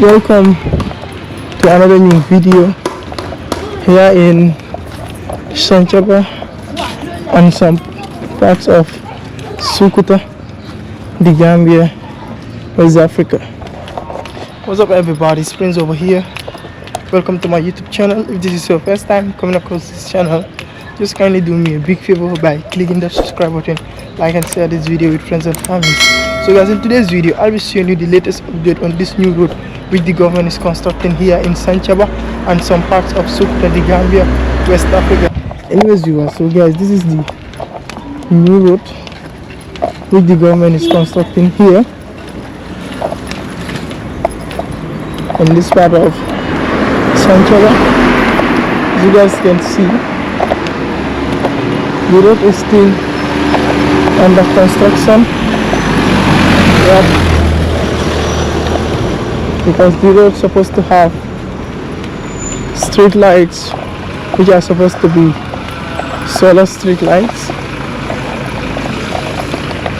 Welcome to another new video here in Sanchaba and some parts of Sukuta, the Gambia, West Africa. What's up everybody, it's Prince over here. Welcome to my YouTube channel. If this is your first time coming across this channel, just kindly do me a big favor by clicking the subscribe button, like and share this video with friends and family. So guys, in today's video I'll be showing you the latest update on this new road which the government is constructing here in Sanchaba and some parts of Suka, the Gambia, West Africa. Anyways viewers, so guys, this is the new road which the government is constructing here in this part of Sanchaba. As you guys can see, the road is still under construction. Yep. Because the road is supposed to have street lights which are supposed to be solar street lights.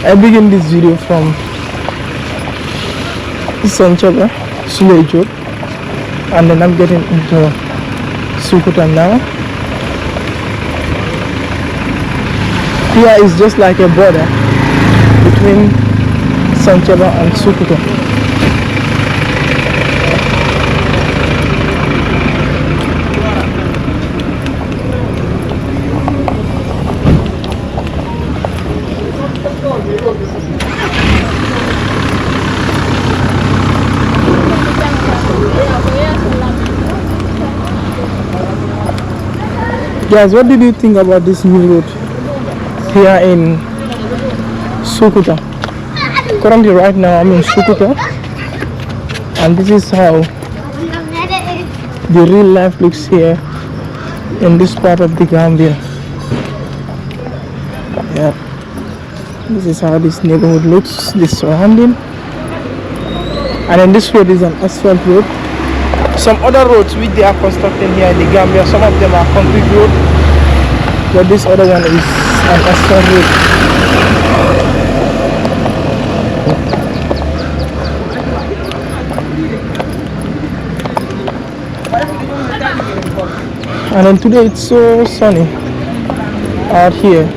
I begin this video from Sanchaba, Sulejo, and then I'm getting into Sukuta now. Here is just like a border between Sanchaba and Sukuta. Guys, what did you think about this new road here in Sukuta? Currently right now I'm in Sukuta, and this is how the real life looks here in this part of the Gambia. Yeah, this is how this neighborhood looks, this surrounding. And then this road is an asphalt road. Some other roads which they are constructing here in the Gambia, some of them are concrete road, but this other one is an asphalt road. And then today it's so sunny out here.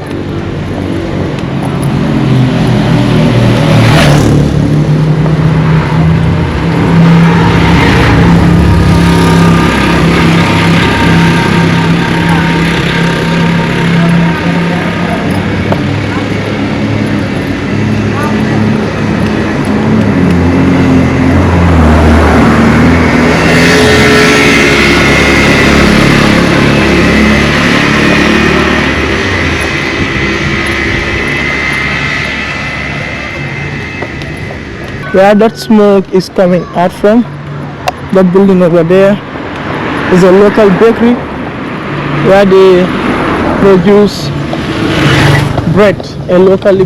Where that smoke is coming out from, that building over there is a local bakery where they produce bread, a locally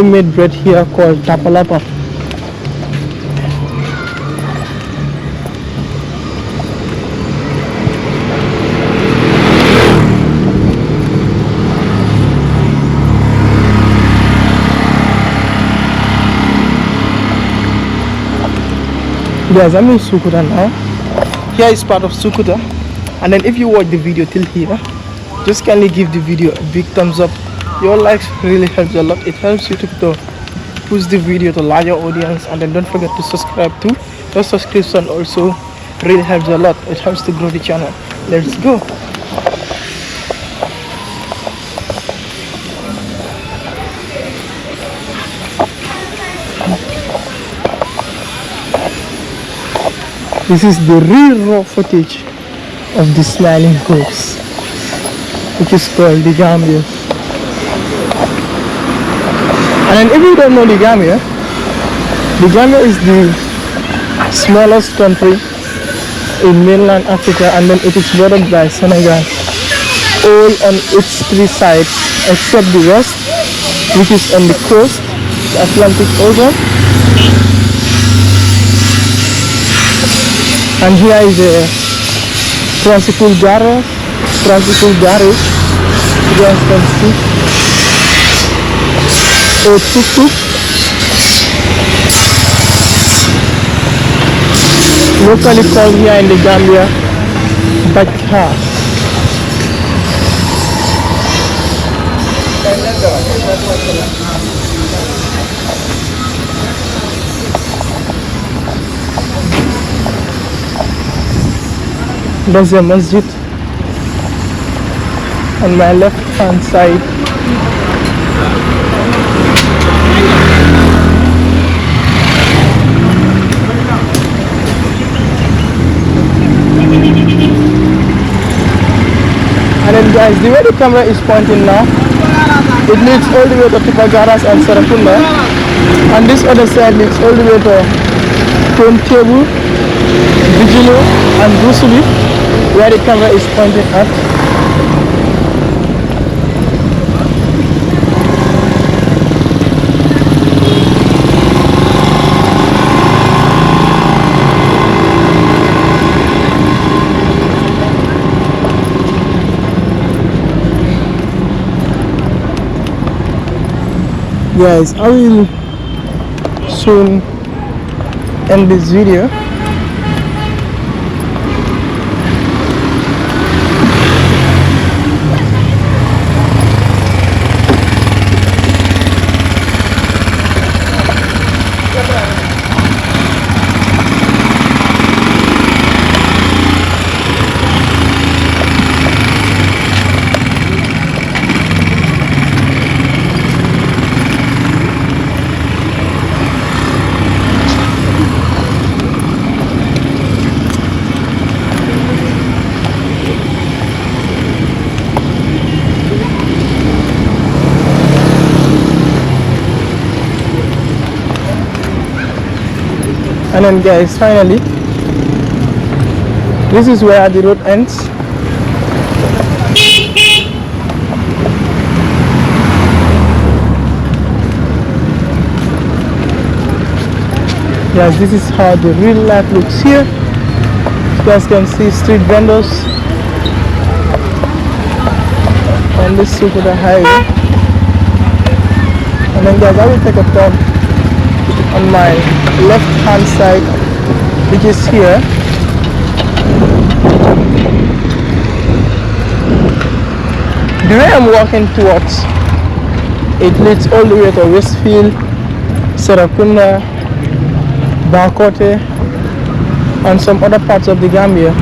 made bread here called tapalapa. Guys, I'm in Sukuta now. Here is part of Sukuta, and then if you watch the video till here, just kindly give the video a big thumbs up. Your likes really helps a lot. It helps YouTube to push the video to larger audience, and then don't forget to subscribe too. Your subscription also really helps a lot. It helps to grow the channel. Let's go. This is the real raw footage of the smiling corpse, which is called the Gambia. And then if you don't know the Gambia is the smallest country in mainland Africa, and then it is bordered by Senegal, all on its three sides except the west, which is on the coast, the Atlantic Ocean. And here is a tricycle garage. You guys can see a tuk-tuk locally called here in the Gambia Bajha. There's a masjid on my left hand side. And then guys, the way the camera is pointing now, it leads all the way to Tipagaras and Sarakunda, and this other side leads all the way to Tontebu, Vigilo and Brusuli, where the camera is pointing at. Guys, I will soon end this video. And then guys, finally, this is where the road ends. Yes, this is how the real life looks here. You guys can see street vendors on this Suka highway. And then guys, I will take a turn on my left hand side, which is here. The way I'm walking towards, it leads all the way to Westfield, Serakunda, Bakote, and some other parts of the Gambia.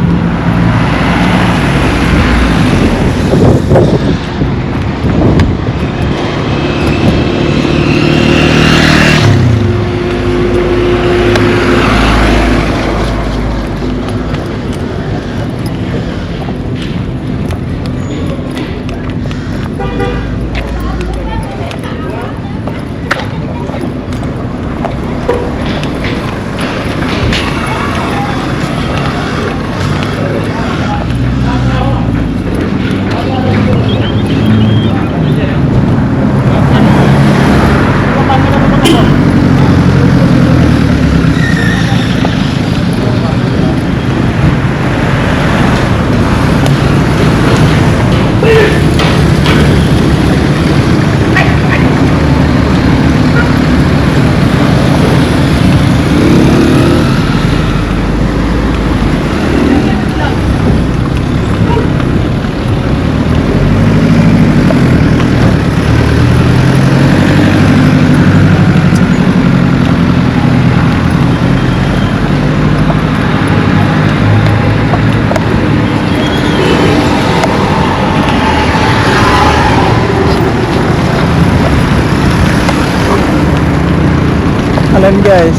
And then guys,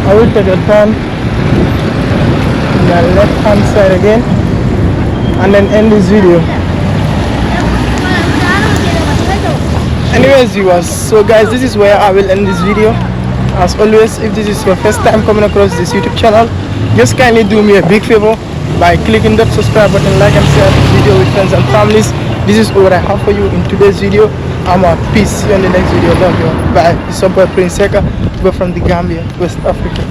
I will take a turn on the left hand side again and then end this video. Anyways viewers, so guys, this is where I will end this video. As always, if this is your first time coming across this YouTube channel, just kindly do me a big favor by clicking that subscribe button, like and share this video with friends and families. This is all I have for you in today's video. I'm out. Peace. See you in the next video. Love you. Bye. This is your boy Prince Suka. We're from the Gambia, West Africa.